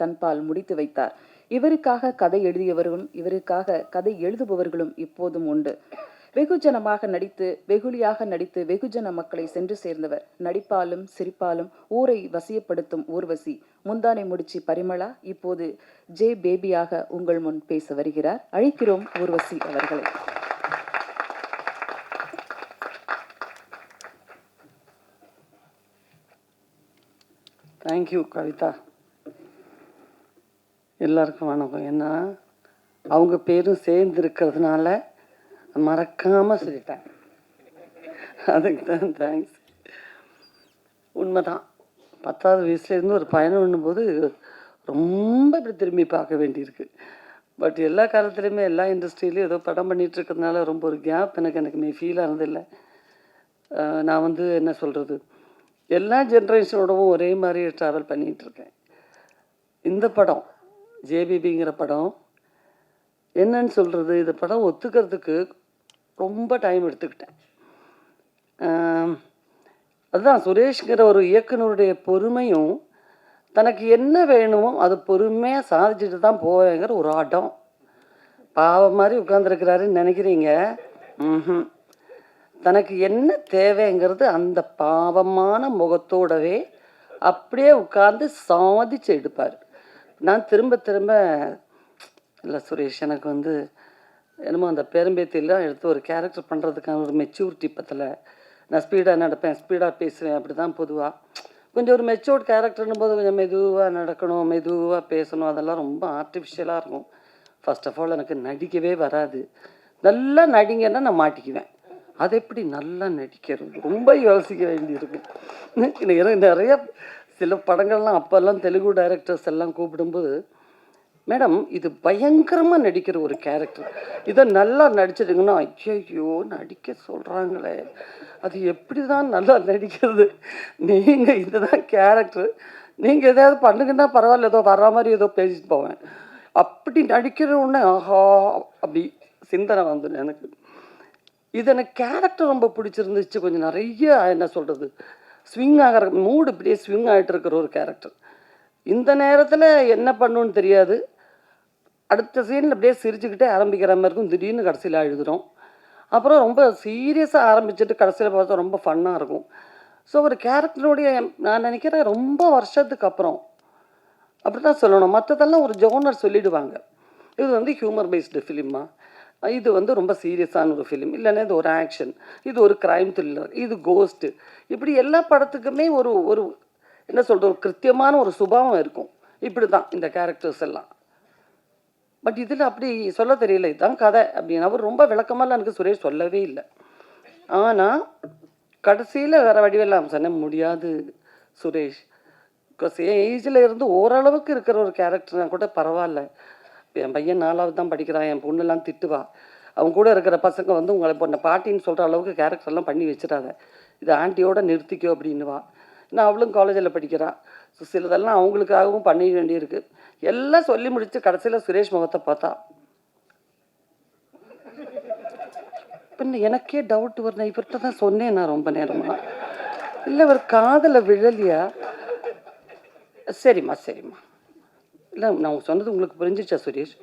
தன்பால் முடித்து வைத்தார். இவருக்காக கதை எழுதியவர்களும் இவருக்காக கதை எழுதுபவர்களும் இப்போதும் உண்டு. வெகுஜனமாக நடித்து வெகுளியாக நடித்து வெகுஜன மக்களை சென்று சேர்ந்தவர். நடிப்பாலும் சிரிப்பாலும் ஊரை வசியப்படுத்தும் ஊர்வசி முந்தானை முடிச்சி பரிமளா இப்போது ஜே பேபியாக உங்கள் முன் பேச வருகிறார். அழைக்கிறோம் ஊர்வசி அவர்களை. தேங்க்யூ கவிதா. எல்லாருக்கும் வணக்கம். ஏன்னா அவங்க பேரும் சேர்ந்து இருக்கிறதுனால மறக்காமல் சொல்லிட்டேன். அதுக்கு தான் தேங்க்ஸ். உண்மைதான், 10வது வயசுலேருந்து ஒரு பயணம் பண்ணும்போது ரொம்ப இப்படி திரும்பி பார்க்க வேண்டியிருக்கு. பட் எல்லா காலத்துலேயுமே எல்லா இண்டஸ்ட்ரியிலையும் ஏதோ படம் பண்ணிகிட்டு இருக்கிறதுனால ரொம்ப ஒரு கேப் எனக்கு ஃபீல் ஆனதில்லை. நான் என்ன சொல்கிறது, எல்லா ஜென்ரேஷனோடவும் ஒரே மாதிரி ட்ராவல் பண்ணிகிட்ருக்கேன். இந்த படம் ஜேபிபிங்கிற படம் என்னன்னு சொல்கிறது, இந்த படம் ஒத்துக்கிறதுக்கு ரொம்ப டைம் எடுத்துக்கிட்டேன். அதுதான் சுரேஷ்ங்கிற ஒரு இயக்குனருடைய பொறுமையும் தனக்கு என்ன வேணுமோ அது பொறுமையாக சாதிச்சுட்டு தான் போவேங்கிற ஒரு ஆட்டம். பாவம் மாதிரி உட்காந்துருக்கிறாருன்னு நினைக்கிறீங்க. தனக்கு என்ன தேவைங்கிறது அந்த பாவமான முகத்தோடவே அப்படியே உட்கார்ந்து சாதிச்சு எடுப்பார். நான் திரும்ப இல்லை சுரேஷ், எனக்கு என்னமோ அந்த பேரம்பேத்திலாம் எடுத்து ஒரு கேரக்டர் பண்ணுறதுக்கான ஒரு மெச்சூரிட்டி பத்தல. நான் ஸ்பீடாக நடப்பேன், ஸ்பீடாக பேசுவேன், அப்படி தான் பொதுவாக. கொஞ்சம் ஒரு மெச்சூர்ட் கேரக்டர்னும் போது கொஞ்சம் மெதுவாக நடக்கணும், மெதுவாக பேசணும், அதெல்லாம் ரொம்ப ஆர்டிஃபிஷியலாக இருக்கும். ஃபர்ஸ்ட் ஆஃப் ஆல் எனக்கு நடிக்கவே வராது. நல்லா நடிங்கன்னா நான் மாட்டிக்குவேன். அது எப்படி நல்லா நடிக்கிறது ரொம்ப யோசிக்க வேண்டியிருக்கும். எனக்கு நிறைய சில படங்கள்லாம் அப்போல்லாம் தெலுங்கு டைரக்டர்ஸ் எல்லாம் கூப்பிடும்போது, மேடம் இது பயங்கரமாக நடிக்கிற ஒரு கேரக்டர், இதை நல்லா நடிச்சிடுங்கன்னா, ஐயோ நடிக்க சொல்கிறாங்களே, அது எப்படி தான் நல்லா நடிக்கிறது, நீங்கள் இதுதான் கேரக்டர், நீங்கள் எதாவது பண்ணுங்கன்னா பரவாயில்ல, ஏதோ வர்ற மாதிரி ஏதோ பேசிட்டு போவேன். அப்படி நடிக்கிற உடனே ஆஹா அப்படி சிந்தனை வந்துடும் எனக்கு. இது எனக்கு கேரக்டர் ரொம்ப பிடிச்சிருந்துச்சு. கொஞ்சம் நிறைய என்ன சொல்கிறது, ஸ்விங் ஆகிற மூடு இப்படியே ஸ்விங் ஆகிட்டு இருக்கிற ஒரு கேரக்டர். இந்த நேரத்தில் என்ன பண்ணுன்னு தெரியாது, அடுத்த சீனில் அப்படியே சிரிச்சுக்கிட்டே ஆரம்பிக்கிற மாதிரி இருக்கும், திடீர்னு கடைசியில் அழுதுறோம். அப்புறம் ரொம்ப சீரியஸாக ஆரம்பிச்சுட்டு கடைசியில் பார்த்தா ரொம்ப ஃபன்னாக இருக்கும். ஸோ ஒரு கேரக்டருடைய நான் நினைக்கிறேன் ரொம்ப வருஷத்துக்கு அப்புறம் அப்படி தான் சொல்லணும். மற்றதெல்லாம் ஒரு ஜோனர் சொல்லிவிடுவாங்க, இது ஹியூமர் பேஸ்டு ஃபிலிமா, இது ரொம்ப சீரியஸான ஒரு ஃபிலிம், இல்லைன்னா இது ஒரு ஆக்ஷன், இது ஒரு க்ரைம் த்ரில்லர், இது கோஸ்ட்டு, இப்படி எல்லா படத்துக்குமே ஒரு ஒரு என்ன சொல்கிறது, ஒரு கிருத்தியமான ஒரு சுபாவம் இருக்கும். இப்படி தான் இந்த கேரக்டர்ஸ் எல்லாம். பட் இதில் அப்படி சொல்ல தெரியல, இதுதான் கதை அப்படின்னு அவர் ரொம்ப விளக்கமாலாம் எனக்கு சுரேஷ் சொல்லவே இல்லை. ஆனால் கடைசியில் வேறு வடிவெல்லாம் சொன்ன முடியாது சுரேஷ், பிகாஸ் என் ஏஜில் இருந்து ஓரளவுக்கு இருக்கிற ஒரு கேரக்டர்னா கூட பரவாயில்ல. என் பையன் 4வது தான் படிக்கிறான், என் பொண்ணெல்லாம் திட்டுவா, அவங்க கூட இருக்கிற பசங்க உங்களை இப்போ இந்த பாட்டின்னு சொல்கிற அளவுக்கு கேரக்டர்லாம் பண்ணி வச்சிடாத, இது ஆண்டியோட நிறுத்திக்கோ அப்படின்னுவா. நான் அவளும் காலேஜில் படிக்கிறாள். ஸோ சிலதெல்லாம் அவங்களுக்காகவும் பண்ண வேண்டியிருக்கு. எல்லாம் சொல்லி முடித்து கடைசியில் சுரேஷ் முகத்தை பார்த்தா பின்ன எனக்கே டவுட் வரணும், இவர்கிட்ட தான் சொன்னேன் நான் ரொம்ப நேரமாக, இல்லை இவர் காதில் விழலையா? சரிம்மா இல்லை நான் சொன்னது உங்களுக்கு புரிஞ்சிச்சா சுரேஷ்?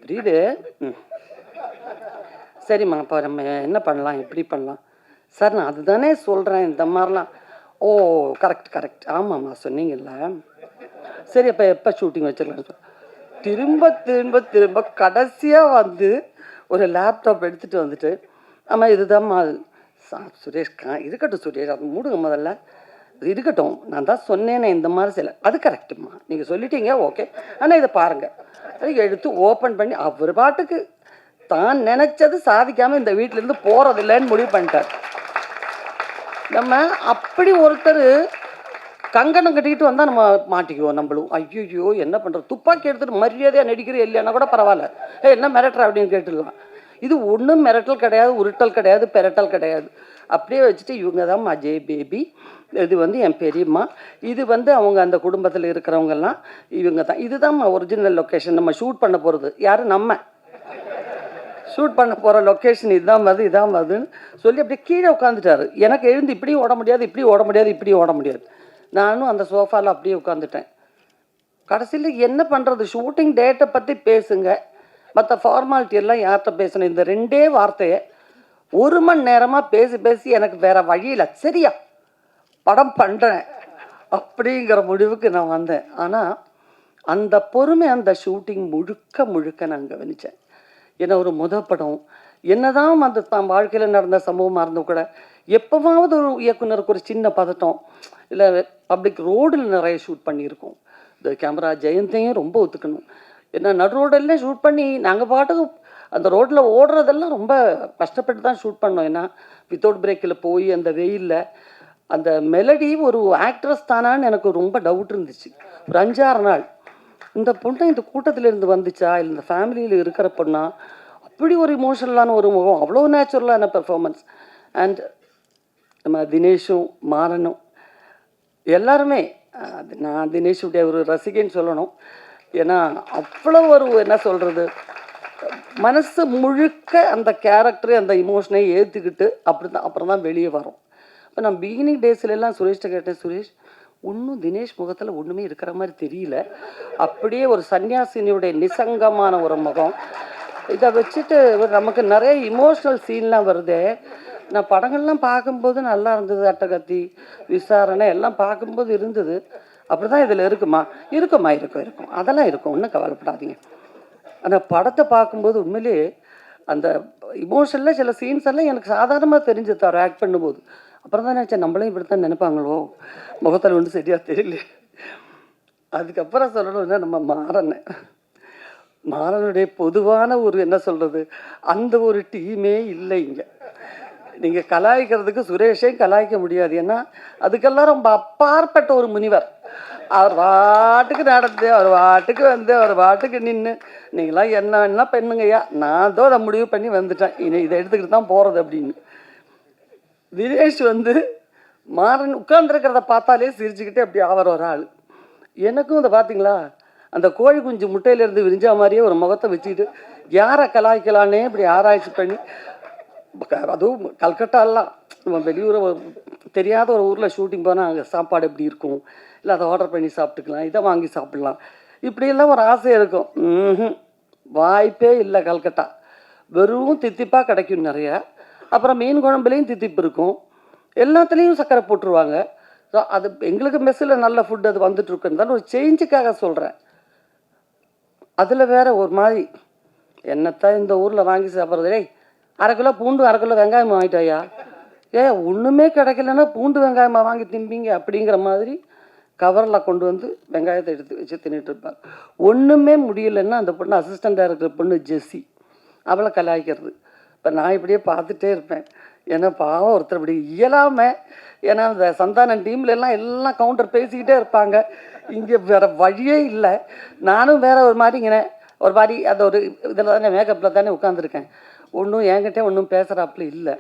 புரியுது. சரிம்மா, அப்போ நம்ம என்ன பண்ணலாம், எப்படி பண்ணலாம்? சார் நான் அதுதானே சொல்கிறேன், இந்த மாதிரிலாம். ஓ கரெக்ட் ஆமாம்மா சொன்னீங்கல்ல. சரி அப்போ எப்போ ஷூட்டிங் வச்சிடலாம்? திரும்ப கடைசியாக ஒரு லேப்டாப் எடுத்துகிட்டு வந்துட்டு, ஆமாம் இதுதான்மா சுரேஷ், இருக்கட்டும் சுரேஷ், அது மூடுங்க முதல்ல, இருக்கட்டும், நான் தான் சொன்னேனே இந்த மாதிரி சில, அது கரெக்டுமா, நீங்கள் சொல்லிட்டீங்க ஓகே, ஆனால் இதை பாருங்கள், அது எடுத்து ஓப்பன் பண்ணி அவர் பாட்டுக்கு தான் நினச்சது சாதிக்காமல் இந்த வீட்டிலேருந்து போகிறதில்லைன்னு முடிவு பண்ணிட்டார். நம்ம அப்படி ஒருத்தர் கங்கணம் கட்டிக்கிட்டு வந்தால் நம்ம மாட்டிக்குவோம் நம்மளும். ஐயோ என்ன பண்ணுறது, துப்பாக்கி எடுத்துகிட்டு மரியாதையாக நடிக்கிற இல்லைன்னா கூட பரவாயில்ல, என்ன மிரட்டுற அப்படின்னு கேட்டுடலாம். இது ஒன்றும் மிரட்டல் கிடையாது, உருட்டல் கிடையாது, பெரட்டல் கிடையாது. அப்படியே வச்சுட்டு இவங்க தான் அஜய் பேபி, இது என் பெரியம்மா, இது அவங்க அந்த குடும்பத்தில் இருக்கிறவங்கெல்லாம் இவங்க தான், இதுதான் ஒரிஜினல் லொக்கேஷன், நம்ம ஷூட் பண்ண போகிறது யார், நம்ம ஷூட் பண்ண போகிற லொக்கேஷன் இதான் வருதுன்னு சொல்லி அப்படியே கீழே உட்காந்துட்டாரு. எனக்கு எழுந்து இப்படியும் ஓட முடியாது, இப்படி ஓட முடியாது, இப்படி ஓட முடியாது. நானும் அந்த சோஃபாவில் அப்படியே உட்காந்துட்டேன். கடைசியில் என்ன பண்ணுறது, ஷூட்டிங் டேட்டை பற்றி பேசுங்க, மற்ற ஃபார்மாலிட்டி எல்லாம் யார்கிட்ட பேசணும். இந்த 2 வார்த்தையை 1 மணி நேரமாக பேசி பேசி எனக்கு வேறு வழியில் சரியா படம் பண்ணுறேன் அப்படிங்கிற முடிவுக்கு நான் வந்தேன். ஆனால் அந்த பொறுமை அந்த ஷூட்டிங் முழுக்க முழுக்க நான் கவனித்தேன். ஏன்னா ஒரு படம் என்னதான் அந்த தான் வாழ்க்கையில் நடந்த சம்பவமாக இருந்தும் கூட எப்போவாவது ஒரு இயக்குனருக்கு ஒரு சின்ன பதட்டம், இல்லை பப்ளிக் ரோடில் நிறைய ஷூட் பண்ணியிருக்கோம். இந்த கேமரா ஜெயந்தையும் ரொம்ப ஒத்துக்கணும். ஏன்னா நடு ரோடெல்லாம் ஷூட் பண்ணி நாங்கள் பாட்டுக்கு அந்த ரோட்டில் ஓடுறதெல்லாம் ரொம்ப கஷ்டப்பட்டு தான் ஷூட் பண்ணோம். ஏன்னா வித்தவுட் பிரேக்கில் போய் அந்த வெயிலில் அந்த மெலடி ஒரு ஆக்ட்ரஸ் தானான்னு எனக்கு ரொம்ப டவுட் இருந்துச்சு. ஒரு 5-6 நாள் இந்த பொண்ணை இந்த கூட்டத்தில் இருந்து வந்துச்சா இல்லை இந்த ஃபேமிலியில் இருக்கிற பொண்ணா, அப்படி ஒரு இமோஷனலான ஒரு முகம், அவ்வளோ நேச்சுரலான பெர்ஃபார்மன்ஸ். அண்ட் நம்ம தினேஷும் மாறனும் எல்லாருமே, நான் தினேஷுடைய ஒரு ரசிகன்னு சொல்லணும். ஏன்னா அவ்வளோ ஒரு என்ன சொல்கிறது, மனசு முழுக்க அந்த கேரக்டரு அந்த இமோஷனை ஏற்றுக்கிட்டு அப்புறம் தான் வெளியே வரும். இப்போ நான் பிகினிங் டேஸ்லலாம் சுரேஷ்கிட்ட கேட்டேன், சுரேஷ் ஒன்றும் தினேஷ் முகத்தில் ஒன்றுமே இருக்கிற மாதிரி தெரியல, அப்படியே ஒரு சன்னியாசினியுடைய நிசங்கமான ஒரு முகம். இதை வச்சுட்டு நமக்கு நிறைய இமோஷ்னல் சீன்லாம் வருது. நான் படங்கள்லாம் பார்க்கும்போது நல்லா இருந்தது, அட்டகத்தி, விசாரணை எல்லாம் பார்க்கும்போது இருந்தது. அப்படி தான் இதில் இருக்குமா இருக்கும் அதெல்லாம் இருக்கும், ஒன்றும் கவலைப்படாதீங்க. ஆனால் படத்தை பார்க்கும்போது உண்மையிலே அந்த இமோஷனில் சில சீன்ஸ் எல்லாம் எனக்கு சாதாரணமாக தெரிஞ்சு தர ஆக்ட் பண்ணும்போது. அப்புறம் தான் நினச்சேன் நம்மளும் இப்படி தான் நினைப்பாங்களோ, முகத்தில் ஒன்றும் சரியாக தெரியல. அதுக்கப்புறம் சொல்லணும்னா நம்ம மாறனுடைய பொதுவான ஒரு என்ன சொல்கிறது, அந்த ஒரு டீமே இல்லை இங்கே. நீங்கள் கலாய்க்கிறதுக்கு சுரேஷையும் கலாய்க்க முடியாது. ஏன்னா அதுக்கெல்லாம் ரொம்ப அப்பாற்பட்ட ஒரு முனிவர். அவர் வாட்டுக்கு நடந்து, அவர் வாட்டுக்கு வந்து, அவர் வாட்டுக்கு நின்று, நீங்களாம் என்ன பெண்ணுங்கய்யா, நான் தான் அதை முடிவு பண்ணி வந்துட்டேன், இதை எடுத்துக்கிட்டு தான் போகிறது அப்படின்னு. தினேஷ் வந்து மாறன் உட்கார்ந்துருக்கிறத பார்த்தாலே சிரிச்சுக்கிட்டே அப்படி ஆகிற ஒரு ஆள். எனக்கும் இதை பார்த்தீங்களா, அந்த கோழி குஞ்சு முட்டையிலேருந்து விரிஞ்சா மாதிரியே ஒரு முகத்தை வச்சுக்கிட்டு யாரை கலாய்க்கலான்னே இப்படி ஆராய்ச்சி பண்ணி, அதுவும் கல்கட்டாலாம் நம்ம வெளியூர் தெரியாத ஒரு ஊரில் ஷூட்டிங் போனால் அங்கே சாப்பாடு எப்படி இருக்கும், இல்லை அதை ஆர்டர் பண்ணி சாப்பிட்டுக்கலாம், இதை வாங்கி சாப்பிட்லாம், இப்படியெல்லாம் ஒரு ஆசை இருக்கும். வாய்ப்பே இல்லை. கல்கட்டா வெறும் தித்திப்பாக கிடைக்கும் நிறையா. அப்புறம் மீன் குழம்புலேயும் தித்திப்பு இருக்கும், எல்லாத்துலேயும் சர்க்கரை போட்டுருவாங்க. ஸோ அது எங்களுக்கு மெஸ்ஸில் நல்ல ஃபுட் அது வந்துட்டுருக்குன்னு ஒரு சேஞ்சுக்காக சொல்கிறேன். அதில் வேறு ஒரு மாதிரி என்னத்தான் இந்த ஊரில் வாங்கி சாப்பிட்றது, 1/2 கிலோ பூண்டு 1/2 கிலோ வெங்காயம் வாங்கிட்டாயா, ஒன்றுமே கிடைக்கலன்னா பூண்டு வெங்காயமாக வாங்கி திம்பிங்க அப்படிங்கிற மாதிரி கவரில் கொண்டு வந்து வெங்காயத்தை எடுத்து வச்சு தின்னுட்டு இருப்பார். ஒன்றுமே முடியலைன்னா அந்த பொண்ணு அசிஸ்டன்ட் டைரக்டர் பொண்ணு ஜெஸ்ஸி, அவளை கலாய்க்கிறது. இப்போ நான் இப்படியே பார்த்துட்டே இருப்பேன். ஏன்னா பாவம் ஒருத்தர் இப்படி இயலாமல், ஏன்னா அந்த சந்தானம் டீம்லலாம் எல்லாம் கவுண்டர் பேசிக்கிட்டே இருப்பாங்க, இங்கே வேறு வழியே இல்லை. நானும் வேறு ஒரு மாதிரி அந்த ஒரு இதில் தானே மேக்கப்பில் தானே உட்காந்துருக்கேன், ஒன்றும் என்கிட்ட ஒன்றும் பேசுகிறாப்புல இல்லை.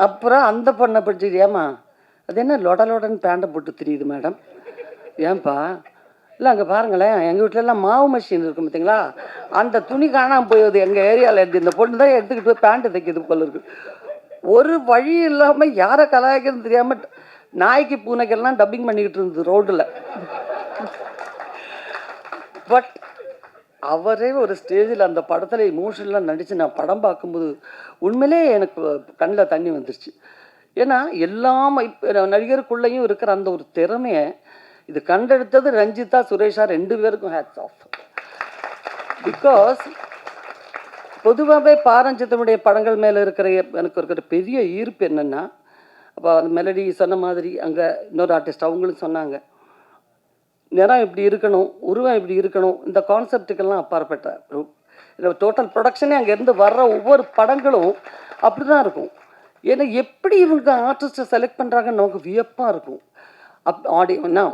அப்புறம் அந்த பொண்ணை பிடிச்சிட்டு, ஏம்மா அது என்ன லொடன்னு பேண்டை போட்டு தெரியுது மேடம், ஏன்பா, இல்லை அங்கே பாருங்களேன் எங்கள் வீட்டிலலாம் மாவு மிஷின் இருக்கும் பார்த்தீங்களா, அந்த துணி காணாமல் போயிடுது எங்கள் ஏரியாவில் எடுத்து, இந்த பொண்ணு தான் எடுத்துக்கிட்டு போய் பேண்ட்டு தைக்கிது போல இருக்குது. ஒரு வழி இல்லாமல் யாரை கலாய்க்கிறதுன்னு தெரியாமல் நாய்க்கு பூனைக்கெல்லாம் டப்பிங் பண்ணிக்கிட்டு இருந்தது ரோட்டில். பட் அவரே ஒரு ஸ்டேஜில் அந்த படத்தில் இமோஷனலாக நடித்து நான் படம் பார்க்கும்போது உண்மையிலே எனக்கு கண்ணில் தண்ணி வந்துருச்சு. ஏன்னா எல்லாம் இப்போ நடிகருக்குள்ளேயும் இருக்கிற அந்த ஒரு திறமையை இது கண்டெடுத்தது ரஞ்சிதா சுரேஷா 2 பேருக்கும் ஹேட்ஸ் ஆஃப். பிகாஸ் பொதுவாகவே பாரஞ்சித்தனுடைய படங்கள் மேலே எனக்கு இருக்கிற பெரிய ஈர்ப்பு என்னென்னா, அப்போ அந்த மெலடி சொன்ன மாதிரி அங்கே இன்னொரு ஆர்டிஸ்ட் அவங்களும் சொன்னாங்க, நிறம் இப்படி இருக்கணும், உருவம் இப்படி இருக்கணும், இந்த கான்செப்டுக்கெல்லாம் அப்பாற்பட்ட டோட்டல் ப்ரொடக்ஷனே அங்கேருந்து வர்ற ஒவ்வொரு படங்களும் அப்படி தான் இருக்கும். ஏன்னா எப்படி இவங்க ஆர்டிஸ்ட்டை செலக்ட் பண்ணுறாங்கன்னு நமக்கு வியப்பாக இருக்கும்.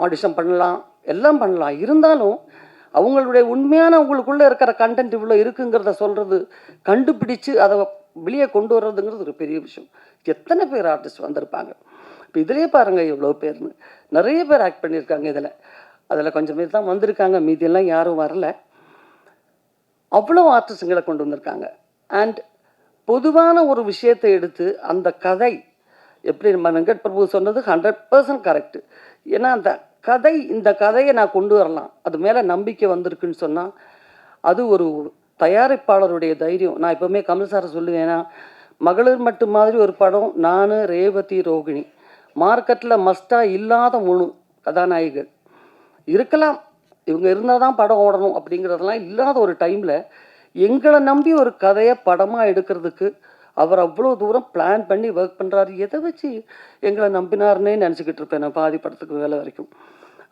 ஆடிஷன் பண்ணலாம், எல்லாம் பண்ணலாம், இருந்தாலும் அவங்களுடைய உண்மையான அவங்களுக்குள்ளே இருக்கிற கண்டென்ட் இவ்வளோ இருக்குங்கிறத சொல்கிறது, கண்டுபிடிச்சு அதை வெளியே கொண்டு வர்றதுங்கிறது ஒரு பெரிய விஷயம். எத்தனை பேர் ஆர்டிஸ்ட் வந்திருப்பாங்க இப்போ இதிலே பாருங்கள், எவ்வளோ பேர்னு நிறைய பேர் ஆக்ட் பண்ணியிருக்காங்க. அதில் கொஞ்சம் பேர் தான் வந்திருக்காங்க, மீதியெல்லாம் யாரும் வரல. அவ்வளோ ஆர்டிஸ்ட்டுங்களை கொண்டு வந்திருக்காங்க. அண்ட் பொதுவான ஒரு விஷயத்தை எடுத்து அந்த கதை எப்படி நம்ம வெங்கட் பிரபு சொன்னது 100% கரெக்டு. ஏன்னா அந்த இந்த கதையை நான் கொண்டு வரலாம், அது மேலே நம்பிக்கை வந்திருக்குன்னு சொன்னால் அது ஒரு தயாரிப்பாளருடைய தைரியம். நான் எப்போவுமே கமல் சாரை சொல்லுவேன்னா, மகளிர் மட்டும் மாதிரி ஒரு படம், நான், ரேவதி, ரோகிணி, மார்க்கெட்டில் மஸ்டாக இல்லாத 3 கதாநாயகிகள் இருக்கலாம், இவங்க இருந்தால் தான் படம் ஓடணும் அப்படிங்கிறதெல்லாம் இல்லாத ஒரு டைமில் எங்களை நம்பி ஒரு கதையை படமாக எடுக்கிறதுக்கு அவர் அவ்வளோ தூரம் பிளான் பண்ணி ஒர்க் பண்ணுறாரு. எதை வச்சு எங்களை நம்பினார்னே நினச்சிக்கிட்டு இருப்பேன் நான் பாதி படத்துக்கு வேலை வரைக்கும்.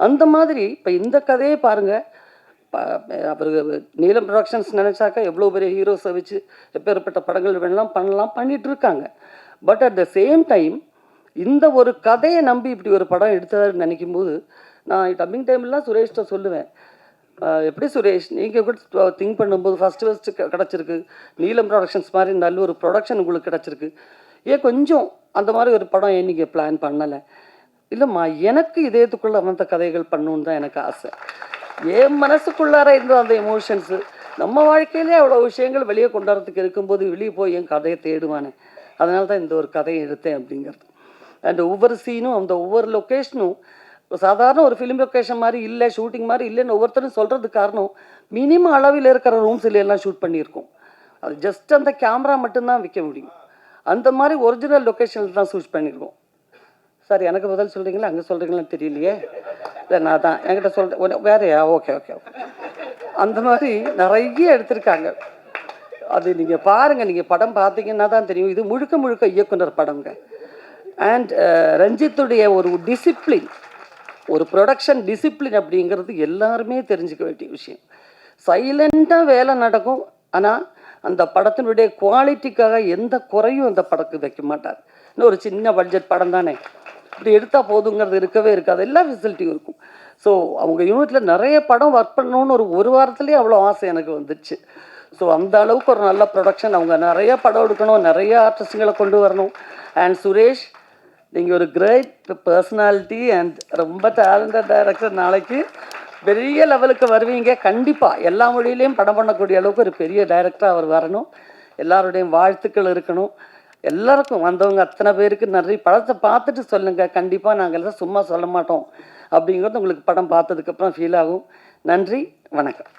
அந்த மாதிரி இப்போ இந்த கதையை பாருங்கள், அவர் நீலம் ப்ரொடக்ஷன்ஸ் நினச்சாக்கா எவ்வளோ பெரிய ஹீரோஸை வச்சு எப்பேற்பட்ட படங்கள் வேணலாம் பண்ணலாம், பண்ணிகிட்டு இருக்காங்க. But at the same time இந்த ஒரு கதையை நம்பி இப்படி ஒரு படம் எடுத்ததான்னு நினைக்கும் போது நான் டப்பிங் டைம்லாம் சுரேஷ்ட சொல்லுவேன், எப்படி சுரேஷ் நீங்கள் கூட திங்க் பண்ணும்போது ஃபஸ்ட்டு கிடச்சிருக்கு, நீலம் ப்ரொடக்ஷன்ஸ் மாதிரி நல்ல ஒரு ப்ரொடக்ஷன் உங்களுக்கு கிடச்சிருக்கு, ஏன் கொஞ்சம் அந்த மாதிரி ஒரு படம் ஏன் நீங்கள் பிளான் பண்ணலை? இல்லைம்மா, எனக்கு இதயத்துக்குள்ளே வந்த கதைகள் பண்ணணுன்னு தான் எனக்கு ஆசை. என் மனசுக்குள்ளார இருந்த அந்த எமோஷன்ஸு நம்ம வாழ்க்கையிலே அவ்வளோ விஷயங்கள் வெளியே கொண்டாடுறதுக்கு இருக்கும்போது வெளியே போய் என் கதையை தேடுவானே, அதனால தான் இந்த ஒரு கதையை எடுத்தேன் அப்படிங்கிறது. அண்ட் ஒவ்வொரு சீனும் அந்த ஒவ்வொரு லொக்கேஷனும் சாதாரண ஒரு ஃபிலிம் லொக்கேஷன் மாதிரி இல்லை, ஷூட்டிங் மாதிரி இல்லைன்னு ஒவ்வொருத்தரும் சொல்கிறதுக்கு காரணம் மினிமம் அளவில் இருக்கிற ரூம்ஸில் எல்லாம் ஷூட் பண்ணியிருக்கோம். அது ஜஸ்ட் அந்த கேமரா மட்டும்தான் விற்க முடியும். அந்த மாதிரி ஒரிஜினல் லொக்கேஷனில் தான் ஷூட் பண்ணியிருக்கோம். சார் எனக்கு பதில் சொல்கிறீங்களா, அங்கே சொல்கிறீங்களான்னு தெரியலையே. இல்லை நான் தான் என்கிட்ட சொல்கிறேன் வேறையா? Okay okay okay. அந்த மாதிரி நிறைய எடுத்திருக்காங்க. அது நீங்கள் பாருங்கள், நீங்கள் படம் பார்த்தீங்கன்னா தான் தெரியும். இது முழுக்க முழுக்க இயக்குனர் படங்க. அண்ட் ரஞ்சித்துடைய ஒரு டிசிப்ளின், ஒரு ப்ரொடக்ஷன் டிசிப்ளின் அப்படிங்கிறது எல்லாருமே தெரிஞ்சுக்க வேண்டிய விஷயம். சைலண்ட்டாக வேலை நடக்கும், ஆனால் அந்த படத்தினுடைய குவாலிட்டிக்காக எந்த குறையும் அந்த படத்துக்கு வைக்க மாட்டார். இன்னும் ஒரு சின்ன பட்ஜெட் படம் தானே, இப்படி எடுத்தால் போதுங்கிறது இருக்கவே இருக்காது, எல்லா ஃபெசிலிட்டியும் இருக்கும். ஸோ அவங்க யூனிட்டில் நிறைய படம் ஒர்க் பண்ணணுன்னு ஒரு வாரத்துலேயே அவ்வளோ ஆசை எனக்கு வந்துடுச்சு. ஸோ அந்த அளவுக்கு ஒரு நல்ல ப்ரொடக்ஷன், அவங்க நிறைய படம் எடுக்கணும், நிறைய ஆர்டிஸ்ட்டுங்களை கொண்டு வரணும். அண்ட் சுரேஷ், நீங்கள் ஒரு கிரேட் பர்சனாலிட்டி அண்ட் ரொம்ப டேலண்டட் டைரக்டர். நாளைக்கு பெரிய லெவலுக்கு வருவீங்க கண்டிப்பாக. எல்லா மொழியிலையும் படம் பண்ணக்கூடிய அளவுக்கு ஒரு பெரிய டைரக்டராக அவர் வரணும். எல்லாருடையும் வாழ்த்துக்கள் இருக்கணும். எல்லாருக்கும் வந்தவங்க அத்தனை பேருக்கு நிறைய படத்தை பார்த்துட்டு சொல்லுங்கள். கண்டிப்பாக நாங்கள் எல்லாம் சும்மா சொல்ல மாட்டோம் அப்படிங்கிறது உங்களுக்கு படம் பார்த்ததுக்கப்புறம் ஃபீல் ஆகும். நன்றி, வணக்கம்.